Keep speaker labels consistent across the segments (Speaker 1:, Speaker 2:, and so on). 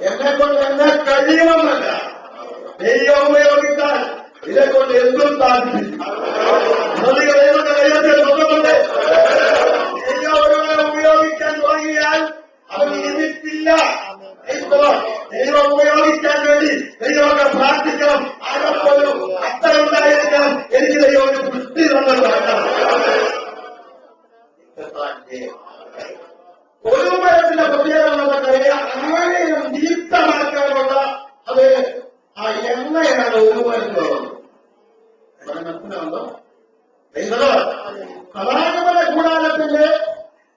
Speaker 1: എന്നെ കൊണ്ട് എന്നെ കഴിയുമെന്നല്ല, ദൈവം ഉപയോഗിച്ചാൽ ഇതേ കൊണ്ട് എന്തും സാധിക്കും. ദൈവത്തിന്റെ ദൈവത്തെ സ്വന്തമുണ്ട്. ദൈവം ഉപയോഗിക്കാൻ തുടങ്ങിയാൽ അവൻ ഇരുന്നിട്ടില്ല. ദൈവം ഉപയോഗിക്കാൻ വേണ്ടി ദൈവമൊക്കെ പ്രാർത്ഥിക്കണം. ആരെപ്പോലും അത്തരമുണ്ടായിരിക്കണം. എനിക്ക് ദൈവത്തിന് വൃത്തി തന്നതാണ്. ഒഴുകുമ്പോഴത്തിന്റെ പ്രത്യേകത നമുക്കറിയാം. ആരെയും ദീപ്തമാക്കാനുള്ള അത് ആ എണ്ണയാണ് ഒഴുകുമ്പോഴത്തിലുള്ളത്. മനസ്സിലാവുന്നോ? പ്രധാനമര കൂടാരത്തിന്റെ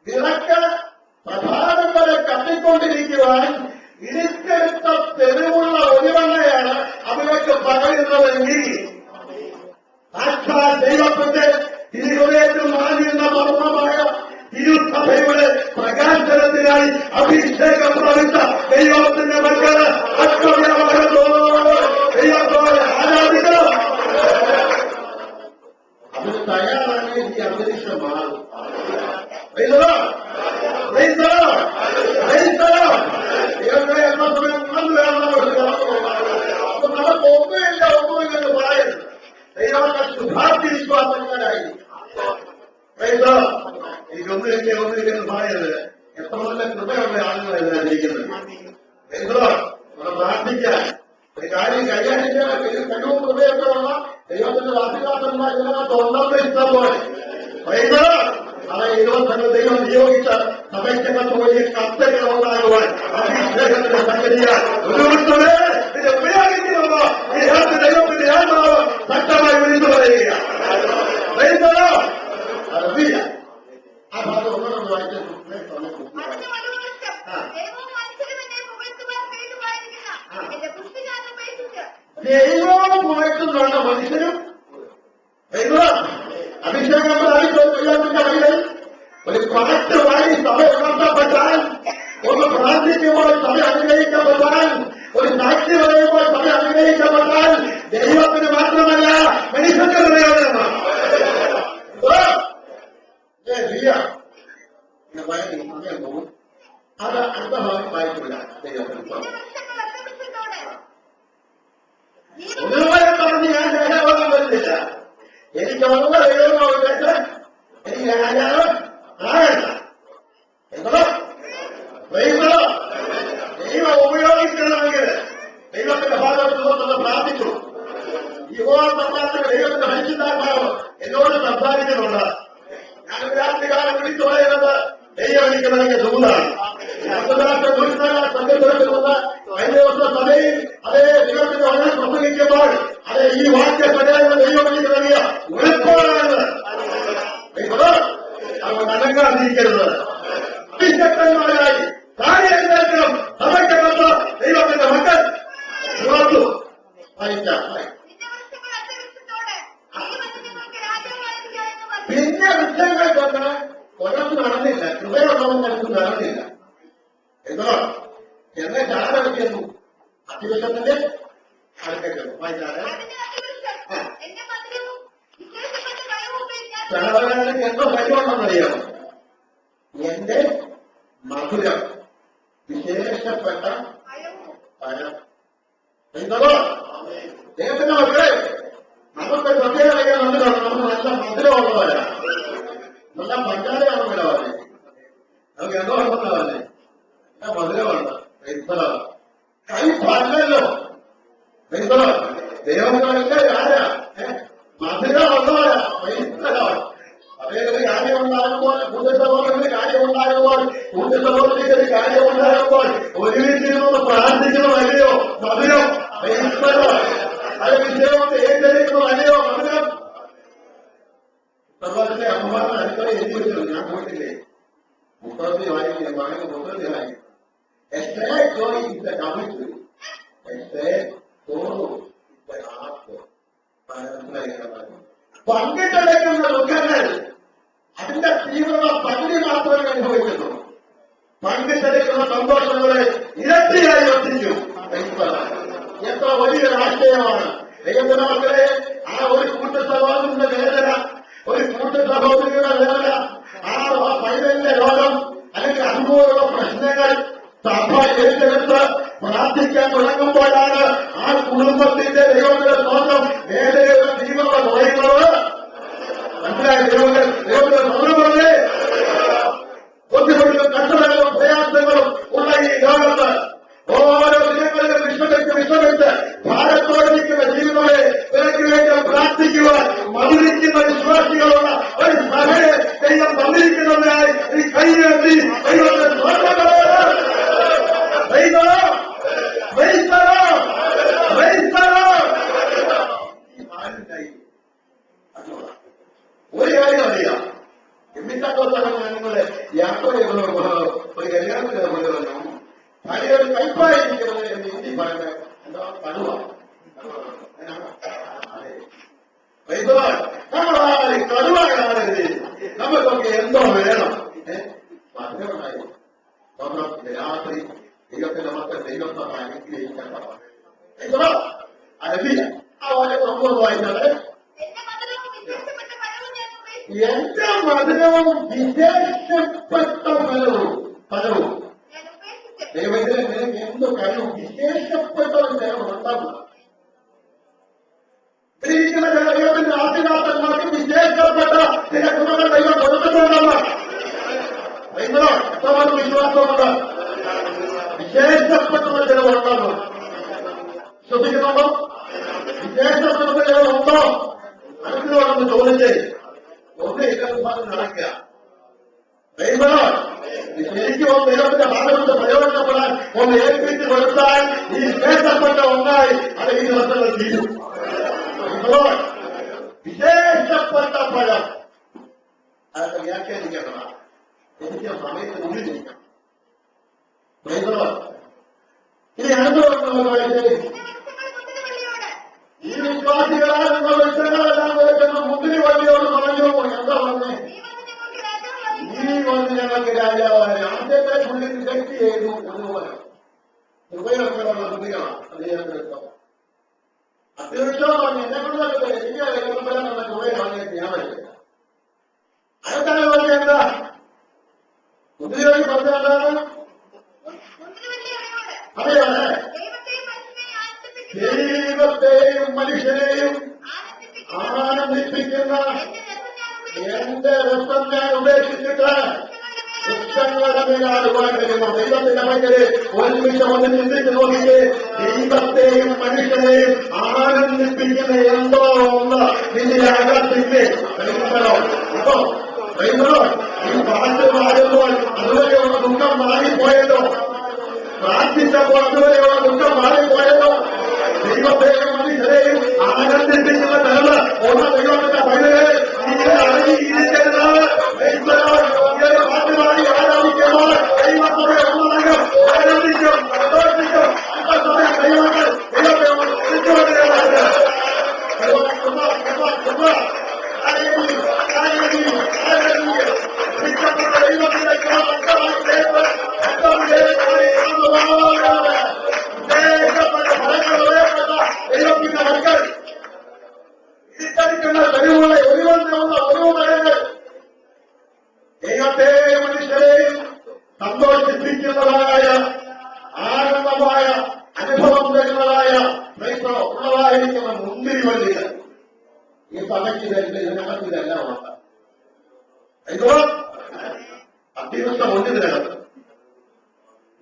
Speaker 1: വിളക്ക് പ്രധാനം വരെ കത്തിക്കൊണ്ടിരിക്കുവാൻ ഇടുക്കെടുത്ത തെരുവുള്ള ഒലിവെണ്ണയാണ് അതിലേക്ക് പകരുന്നതെങ്കിൽ സാക്ഷാൽ ദൈവത്തിന്റെ തിരുഹൃദയത്തിൽ മാറിയുന്ന മർമ്മമായ തിരുസഭയുടെ പ്രകാശനത്തിനായി അഭിഷേകം പ്രാപിച്ച ദൈവത്തിന്റെ മക്കള് ദൈവത്തോടെ ആരാധിക്കണം. അതിന് തയ്യാറാണെങ്കിൽ ഈ അന്തരീക്ഷം മാറും. നമുക്ക് ഒന്നുമില്ലെന്ന് പറയരുത്. ദൈവത്തെ ശുഭാപ്തി വിശ്വാസക്കാരായി എനിക്കൊന്നുമില്ലെന്ന് പറയരുത്. എത്ര നല്ല കൃപയുള്ള ആളുകളല്ല ഇരിക്കുന്നത്. നമ്മൾ പ്രാർത്ഥിക്കാൻ ഒരു കാര്യം കൈകാര്യം കഴിവും കൃപയൊക്കെ ഉള്ള ദൈവത്തിന്റെ വാസികാസന്മാർ ഇതിനകത്ത് ഉണ്ടെന്ന് ഇഷ്ടം പോലെ അത് 20 ദൈവം നിയോഗിച്ച സഭയ്ക്കകത്ത് വലിയ കത്തുകൾ ഉണ്ടാകുവാൻ അഭിഷേകത്തിന്റെ സംഗതിയാൽ ഒരുവരുത്തവരെ ഇത് ഉപയോഗിക്കുന്നുണ്ടോ ഈ ദൈവത്തിന്റെ ആത്മാവ് ശക്തമായി വിളിച്ചു പറയുകയാണ്. അറിയില്ല ആ ഭാഗം ഒന്നൊന്ന് വായിച്ചു. ദൈവം പുറത്തുന്നുണ്ട് മനുഷ്യരും അഭിഷേകം ദൈവത്തിന്റെ വഴിയിൽ ഒരു പാട്ട് വായി സഭ ഉണർത്തപ്പെട്ടാൽ, ഒന്ന് പ്രാർത്ഥിക്കുമ്പോൾ സഭ അനുഗ്രഹിക്കപ്പെട്ടാൽ, ഒരു സാക്ഷി പറയുമ്പോൾ സഭ അനുഗ്രഹിക്കപ്പെട്ടാൽ ദൈവത്തിന് മാത്രമല്ല മനുഷ്യന്റെ പ്രയോജനമാണ്. അത് അടുത്ത ഭാഗം വായിക്കില്ല. ദൈവത്തിന് ഒന്നുപോലെ പറഞ്ഞ് ഞാൻ ദേഹബോധം വരുന്നില്ല. എനിക്ക് ഒന്നുകൂടെ ദൈവമോ വെച്ച് എനിക്ക് രാജാവ് ആകണ്ട. എന്തോ ദൈവം ഉപയോഗിക്കണമെങ്കിൽ ദൈവത്തിന്റെ ഭാഗത്തുനിന്ന് പ്രാർത്ഥിച്ചു. യുവാർത്ഥമാർക്ക് ദൈവത്തിന്റെ മനുഷ്യന്മാരാണ് എന്നോട് സംസാരിക്കുന്നുണ്ട്. ഞാൻ രാത്രികാലം വിളിച്ചു പറയുന്നത് ദൈവം എനിക്ക് നൽകിയ സുഖമാണ്. സംഘത്തിലുള്ള കഴിഞ്ഞ ദിവസം സഭയിൽ അതേ ദൈവത്തിന്റെ വളരെ പ്രസംഗിക്കുമ്പോൾ അതെ ഈ വാക്യ പ്രചാരണം ദൈവം എനിക്ക് നൽകിയ ഉറപ്പാണ്. അവർ അനങ്ങാതിരിക്കരുത്. അഭിഷക്തന്മാരായി കാര്യങ്ങളും സഭയ്ക്കകത്ത് ദൈവത്തിന്റെ മക്കൾ ഉറച്ചു പിന്നെ വൃക്ഷങ്ങൾ കൊണ്ട് കൊലത്ത് നടന്നില്ല. കൃപയുള്ളവർക്ക് നടന്നില്ല. എന്തോ എന്നെ ചാടടിക്കുന്നു അധിവശത്തിന്റെ അടുക്കൽ വായിച്ചാല് ചാടകൾക്ക് എന്തോ കഴിവുണ്ടെന്നറിയാമോ? എന്റെ മധുരം വിശേഷപ്പെട്ട ഫലം. എന്തോ ദൈവത്തിന്റെ മക്കളെ നമുക്ക് പ്രത്യേകം അറിയാൻ നമുക്ക് നല്ല മധുരമുള്ളവരാ. നല്ല പഞ്ചാരയാണ് വിടാവല്ലേ. നമുക്ക് എന്തോ ഉണ്ടെന്നല്ലേ മധുരമാണ്. കൈ പല്ലല്ലോ ദൈവങ്ങളല്ല ആരാ മധുരമുള്ളവരാ. അതേതൊരു കാര്യമുണ്ടാകുമ്പോൾ കൂട്ടസഭോദരന് കാര്യമുണ്ടാകുമ്പോൾ കൂട്ടസഭോദരിക്കൊരു കാര്യമുണ്ടാകുമ്പോൾ ഒരുമിച്ചിരുന്ന് പ്രാർത്ഥിക്കണമല്ലയോ മധുരം. അത് വിഷയത്തെ ഏറ്റെടുക്കണമല്ലയോ മധുരം. സർവത്തിന്റെ അമ്മമാരുടെ അടുക്കള എഴുതി വെച്ചു. ഞാൻ പോയിട്ടില്ലേ? പുസ്തകത്തിൽ വായിക്കില്ല. മകന് പുസ്തകത്തിൽ വായിക്കും. A sad joy is the double. A sad sorrow is the heart. പങ്കിട്ടടയ്ക്കുന്ന ദുഃഖങ്ങൾ അതിന്റെ തീവ്രത പകുതി മാത്രമേ അനുഭവിക്കുന്നുള്ളൂ. പങ്കിട്ടടയ്ക്കുന്ന സന്തോഷങ്ങളെ ഇരട്ടിയായി വർദ്ധിക്കും. എത്ര വലിയൊരു ആശയമാണ്. ദൈവത്തിന്റെ മക്കളെ ആ ഒരു കൂട്ടസഹോദരന്റെ വേദന, ഒരു കൂട്ടസഹോദരിയുടെ വേദന, ആ പൈതലിന്റെ രോഗം അല്ലെങ്കിൽ അതുപോലുള്ള പ്രശ്നങ്ങൾ സഭ ഏറ്റെടുത്ത് പ്രാർത്ഥിക്കാൻ തുടങ്ങുമ്പോഴാണ് ആ കുടുംബത്തിന്റെ ദൈവത്തിന്റെ സ്വന്തം വേദനയുടെ തീവ്രത കുറയുന്നത്. മനസ്സിലായ ദൈവത്തിന്റെ സ്വന്തമല്ലേ? ബുദ്ധിമുട്ടും കഷ്ടതകളും പ്രയാസങ്ങളും ഉള്ള ഈ ലോകത്ത് ഓരോ ദിനങ്ങളിലും വിശ്വസിച്ച് ഭാരത്തോടെ നിൽക്കുന്ന ജീവിതങ്ങളെ നിനക്ക് വേണ്ടി പ്രാർത്ഥിക്കുവാൻ മധുരിക്കുന്ന വിശ്വാസികളുള്ള ഒരു സഭയെ ദൈവം തന്നിരിക്കുന്നതിനായി ഈ കൈയെത്തി ദൈവത്തെ ഒരു കാര്യം അറിയാം. നിങ്ങളെ യാത്ര ഒരു കല്യാണത്തിന് കൊണ്ടുവന്നു ഭാര്യ ഒരു കൈപ്പായിരിക്കുന്നത് എന്ന് ഹിന്ദി പറയുന്നത് എന്താ കടുവ. നമ്മളാരും കടുവ കാണരുത്. നമുക്കൊക്കെ എന്തോ വേണം. മധുരമായി രാത്രി ദൈവത്തിന്റെ മക്കൾ ദൈവത്തെ അനുഗ്രഹിക്കാൻ അറിയില്ല. ആ വളരെ സംഭവമായിരുന്നത് എന്റെ മധുരവും വിശേഷപ്പെട്ട ഫലവും ദൈവത്തിന് നിനക്ക് എന്ത് കഴിവും വിശേഷപ്പെട്ട ഒരു ദൈവം ഉണ്ടാകുക. ദൈവത്തിന്റെ ആശീർവാദന്മാർക്ക് വിശേഷപ്പെട്ട ചില ഗുണങ്ങൾ ദൈവം കൊടുത്തിട്ടുണ്ടെന്ന് എത്രമാത്രം വിശ്വാസമുണ്ട്. വിശേഷപ്പെട്ട ചിലവുണ്ടെന്ന് ശ്രദ്ധിക്കുന്നുണ്ടോ? വിശേഷപ്പെട്ട ചിലവുണ്ടോ? മനസ്സിലോടൊന്ന് ചോദിച്ചേ. ഒന്ന് ഇല്ലാതെ നടക്കുക. ശരിക്കും ഒന്ന് ദൈവത്തിന്റെ ഭാഗത്ത് പ്രയോജനപ്പെടാൻ ഒന്ന് ഏൽപ്പിച്ച് കൊടുത്താൽ ഈ വിശേഷപ്പെട്ട ഒന്നായി അത് ഈ ദിവസങ്ങൾ തീരും. വിശേഷപ്പെട്ട ഫലം അതൊക്കെ വ്യാഖ്യാനിക്കേണ്ടതാണ്. എനിക്ക് സമയത്തിനുള്ളിലിരിക്കണം. ഇനി അടുത്ത ഈ വിശ്വാസികളാകുന്ന വൃക്ഷങ്ങളെല്ലാം കേൾക്കുന്ന മുന്തിരി വള്ളിയോട് പറഞ്ഞു. എന്താ പറഞ്ഞേ? ഈ വന്ന് ഞങ്ങൾക്ക് രാജാവായ ആദ്യത്തെ പുള്ളി റിജക്ട് ചെയ്തു അതുപോലെ ഹൃദയമൊക്കെയുള്ള ഹൃദയമാണ് അദ്ദേഹത്തിനെടുത്തത്. അത്യാവശ്യം പറഞ്ഞു എന്നെ കൊണ്ട് എനിക്ക് എന്ന ഹൃദയം പറഞ്ഞിട്ട് ഞാൻ വരില്ല. അതൊക്കെ പറഞ്ഞ എന്താ മുന്തിരി വഴി പറഞ്ഞതാണ്. അറിയാമേ? ദൈവത്തെയും മനുഷ്യനെയും ആനന്ദിപ്പിക്കുന്ന എന്റെ രസം ഞാൻ ഉപേക്ഷിച്ചിട്ട് വൃക്ഷങ്ങളുടെ മേലാടുവാൻ വരുമോ? ദൈവത്തിന്റെ മക്കളെ ഒരു നിമിഷം ഒന്ന് ചിന്തിച്ച് നോക്കിയിട്ട് ദൈവത്തെയും മനുഷ്യനെയും ആനന്ദിപ്പിക്കുന്ന എന്തോ ഒന്ന് നിന്റെ അകത്തില്ലേ? അപ്പോ ഈ പാട്ട് പാടുമ്പോൾ അതുവരെയുള്ള ദുഃഖം മാറിപ്പോയല്ലോ. പ്രാർത്ഥിച്ചപ്പോൾ അതുവരെയുള്ള ദുഃഖം മാറിപ്പോയല്ലോ. ദൈവത്തെയും മനുഷ്യരെയും ആനന്ദിപ്പിക്കുന്ന തലമ ഓരോ ദൈവത്തിന്റെ പൈതലെ നിങ്ങൾ അറിഞ്ഞിരിക്കരുത്. പാട്ടുപാടി ആരാധിക്കുമ്പോൾ ദൈവത്തോടെ ഒന്നടങ്കം ആനന്ദിക്കും, സന്തോഷിക്കും. അല്പസമയം ദൈവങ്ങൾ ദൈവത്തെ ദൈവത്തിന്റെ മക്കൾ തിരിച്ചടിക്കുന്ന കഴിവുകളെ ഒഴിവുകളുടെ ദൈവത്തെ മനുഷ്യരെയും സന്തോഷിപ്പിക്കുന്നതായ ആനന്ദമായ അനുഭവം തരുന്നതായ ഉള്ളതായിരിക്കുന്ന മുന്തിരി വള്ളികൾ ഈ സഭയ്ക്ക് ഇതിനകത്ത് ഇതെല്ലാം ഉണ്ട്. അത്യാവശ്യം ഒന്നിതിനകത്ത്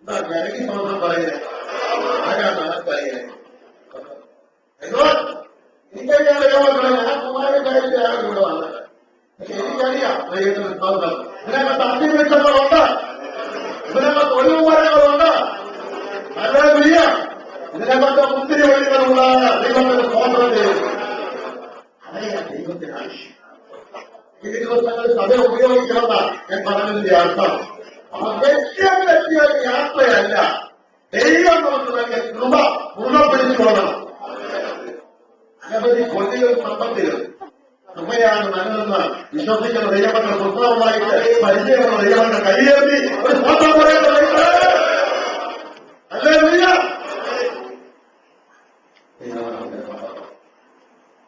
Speaker 1: എന്താ ജനകി മാത്രം പറയുന്നത്? ആരാണ് മനസ്സറിയുന്നത്? എനിക്കറിയാം ഞാൻ കുമാരക്കാരിലാണ് ഇവിടെ വന്നത്. എനിക്കറിയാം ദൈവത്തിന്റെ സ്തോത്രം. ഇതിനകത്ത് അന്തിവൃക്ഷങ്ങളുണ്ട്, ഇതിനകത്ത് ഒഴിവുമരങ്ങളുണ്ട്, ഹല്ലേലൂയ. ഇതിനകത്ത് മുന്തിരി വഴികളുള്ള ദൈവത്തിന്റെ സ്തോത്രം ചെയ്യുന്നു. അതറിയാം ദൈവത്തിന് ആവശ്യം. ഈ ദിവസങ്ങളിൽ സഭ ഉപയോഗിക്കണമെന്ന ഞാൻ പറഞ്ഞതിന്റെ അർത്ഥം വ്യക്തിയ യാത്രയല്ല. ദൈവം നമുക്ക് നൽകിയ കൃപ പുറപ്പെടുത്തിക്കൊള്ളണം. അനവധി കൊല്ലികൾ സമ്പത്തികൾ കൃപയാണ് നല്ലതെന്ന് വിശ്വസിക്കുന്ന ദൈവങ്ങളുടെ പുസ്തകമായിട്ട് പരിചയമുള്ള ദൈവങ്ങളുടെ കൈയേറി ഒരു സ്വന്തം പറയുന്നത് ഹല്ലേലൂയ.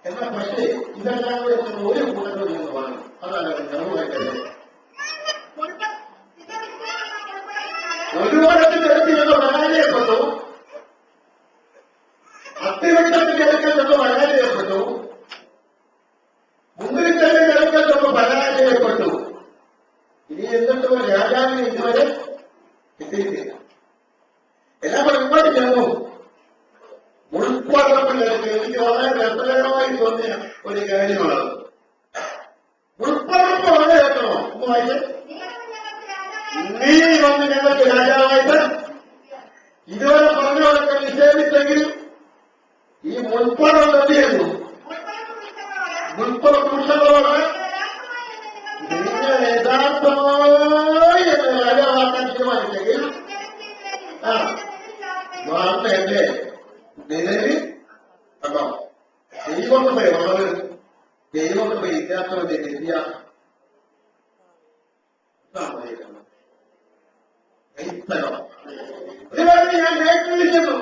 Speaker 1: എന്നാൽ പക്ഷേ ഇതെല്ലാം ഒരു കൂട്ടത്തിൽ നിന്ന് പറഞ്ഞു. അതാണ് ജനവുമായിട്ട് ഒരുപാട് എടുത്ത് എന്ന് പരാജയപ്പെട്ടു. വളരെ രസകരമായി തോന്നിയ ഒരു കാര്യമാണ്. ഉൾപ്പറപ്പ് വളരെ കേൾക്കണോ? ഒന്ന് വായിച്ച്. നീ വന്ന് ഞങ്ങൾക്ക് രാജാവായിട്ട് ഇതുവരെ പറഞ്ഞവരൊക്കെ നിഷേധിച്ചെങ്കിൽ ഈ മുൾപ്പറം എന്ത് ചെയ്യുന്നു? മുൾപ്പറ പുരുഷങ്ങളോട് നിങ്ങൾ യഥാർത്ഥമായി എന്ന് രാജാവാക്കാൻ തീരുമാനിച്ചെങ്കിൽ എന്റെ നിലവിൽ കണ്ടോ ദൈവകൃപ ഉള്ളത് ദൈവകൃപ ഇല്ലാത്തവന്റെ വ്യത്യാസം ഞാൻ കേട്ടിരിക്കുന്നു.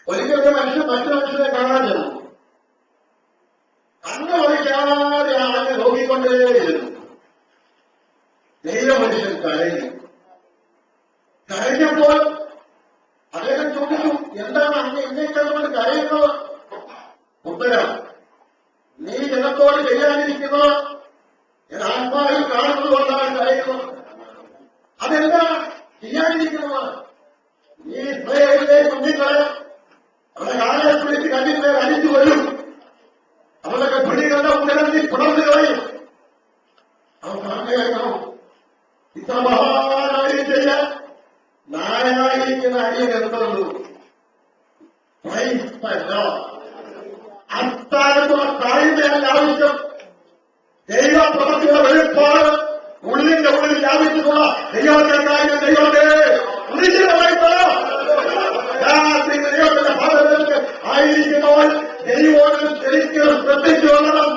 Speaker 1: ഒരിക്കലും മനുഷ്യൻ മറ്റു മനുഷ്യനെ കാണാൻ ചെന്നു. കണ്ണു വഹിക്കാതെ ആളെ നോക്കിക്കൊണ്ടേയിരുന്നു. ദൈവമനുഷ്യൻ കരഞ്ഞു. കരഞ്ഞപ്പോൾ അദ്ദേഹം ചോദിച്ചു, എന്താണ് അങ്ങ് എന്നേക്കാളുകൊണ്ട് കരയുന്നത്? ഉത്തരം, നീ ജനത്തോട് ചെയ്യാനിരിക്കുന്നത് ഞാൻ ആത്മാവിൽ കാണുന്നത് കൊണ്ടാണ് കരയുന്നത്. അതെന്താണ് ചെയ്യാനിരിക്കുന്നത്? നീ ഇസ്രായേലിലെ കുഞ്ഞുങ്ങളെ അവരുടെ കാലയെ പിടിച്ച് കല്ലിന്മേൽ അടിച്ചു വരും. അവരുടെ പിടികളുടെ ഉത്തരം നീ പിളർന്നു കളയും. അവൻ പറഞ്ഞോ, ഇത്ര മഹാനായി ചെയ്യാൻ നായനായിരിക്കുന്ന അടിയൻ എന്തുള്ളൂ? അത്താഴത്തുള്ള താഴ്മയല്ല ആവശ്യം. ദൈവപ്രവൃത്തിയുടെ വെളിപ്പാട് ഉള്ളിന്റെ ഉള്ളിൽ വ്യാപിച്ചിട്ടുള്ള ദൈവത്തെ കാര്യം ദൈവത്തെ ദൈവത്തിന്റെ ഭാഗത്തേക്ക് ആയിരിക്കുന്നവൻ ദൈവോട് ശരിക്കും ശ്രദ്ധിച്ചു കൊള്ളണം.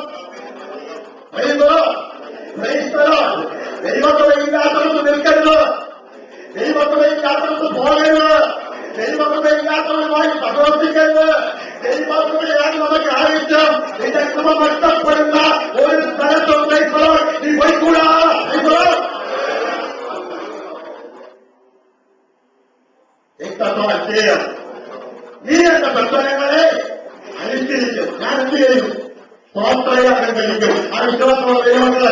Speaker 1: ദൈവത്തില്ലാത്തവർക്ക് നിൽക്കരുത്. ദൈവത്തില്ലാത്തവർക്ക് പോകരുത്. ദൈവത്തില്ലാത്തവരുമായി സഹവർത്തിക്കരുത്. ദൈവത്തിലാണ് നമുക്ക് ആവശ്യം. നിന്റെ കൃപ നഷ്ടപ്പെടുന്ന ഒരു സ്ഥലത്തും നീ പോയിക്കൂടാ. നീ എന്റെ പ്രശ്നങ്ങളെ അനുസരിക്കും. ഞാൻ എന്ത് ചെയ്യും? സ്വാത്രയാക്കാൻ കഴിക്കും. ആ വിശ്വാസമുള്ള ദൈവങ്ങൾ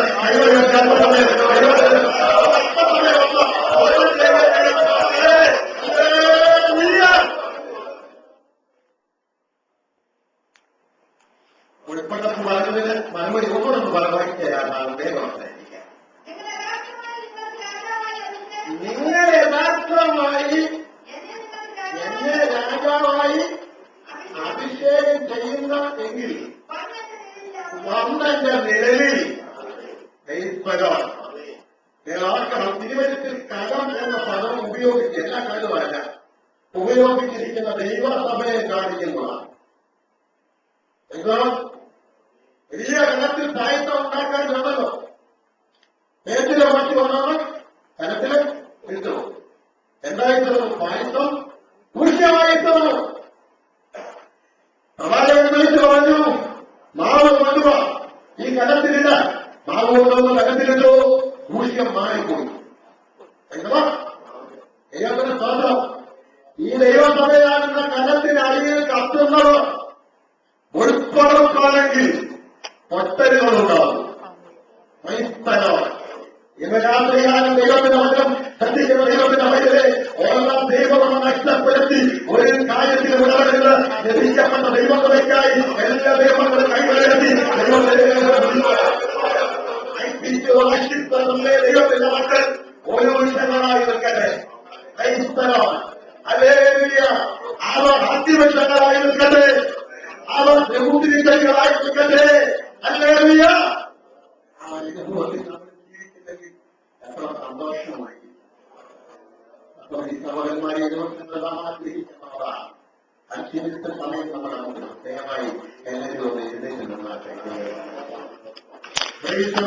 Speaker 1: ഉൾപ്പെട്ടത് പറഞ്ഞതിന് മറുപടി ഒന്നുകൊണ്ടൊന്ന് പറഞ്ഞാൽ വേഗം നിങ്ങൾ യഥാർത്ഥമായി എന്നെ രാജാവായി അഭിഷേകം ചെയ്യുന്ന എങ്കിൽ വന്നെന്റെ നിലവിൽ ഓർക്കണം. തിരുവനന്തപുരത്തിൽ കടം എന്ന പദം ഉപയോഗിച്ച് എല്ലാ കാര്യമല്ല ഉപയോഗിച്ചിരിക്കുന്ന ദൈവസഭയെ കാണിക്കുന്നതാണ്. വലിയ കലത്തിൽ സാഹിത്യം ഉണ്ടാക്കാൻ വന്നല്ലോ. പേറ്റിലെ മാറ്റി വന്നവർ കലത്തില് ഇട്ടു. എന്തായിരുന്നു സാഹിത്യം? ദൂഷ്യമായിട്ടു. പ്രവാചകൻ വിളിച്ചു പറഞ്ഞു, മാവ് കൊണ്ടുപോ, ഈ കലത്തിലില്ല. മാവ് കൊണ്ടുവന്ന് കലത്തിലിട്ടു. ദൂഷ്യം മാറിപ്പോയി. ദൈവത്തിന് സ്വാതന്ത്ര്യം. ഈ ദൈവസഭയാകുന്ന കലത്തിന് അടിയിൽ കത്തുന്നത് ഉൾപ്പെടുത്താണെങ്കിൽ പൊട്ടലുകളുണ്ടാവും. ഇന്ന് രാത്രിയാണ് ദൈവത്തിന്റെ വചനം ശ്രദ്ധിക്കുന്ന ദൈവത്തിന്റെ വഴിയിലെ ഓരോ ദൈവവും നഷ്ടപ്പെടുത്തി ഒരു കാര്യത്തിൽ ഇടപെടരുത്. ലഭിക്കപ്പെട്ട ദൈവസഭയ്ക്കായി എല്ലാ ദൈവങ്ങളും കൈകളിലെത്തി ദൈവത്തിന്റെ മക്കൾ ഓരോ വിഷയങ്ങളായി നിൽക്കട്ടെ. അവർ ആദ്യവശങ്ങളായി നിൽക്കട്ടെ. അവർ പ്രമുഖികളായി നിൽക്കട്ടെ. അല്ലേലൂയ. എത്ര സന്തോഷമായി. സഹോദരന്മാരെ ആഗ്രഹിക്കുന്നവരാണ്. അഞ്ചിനത്തെ സമയം നമ്മുടെ മുന്നിൽ ദയവായി എല്ലാവരും ഒന്ന് എഴുന്നേറ്റ് നിന്നാട്ടെ. കഴിഞ്ഞ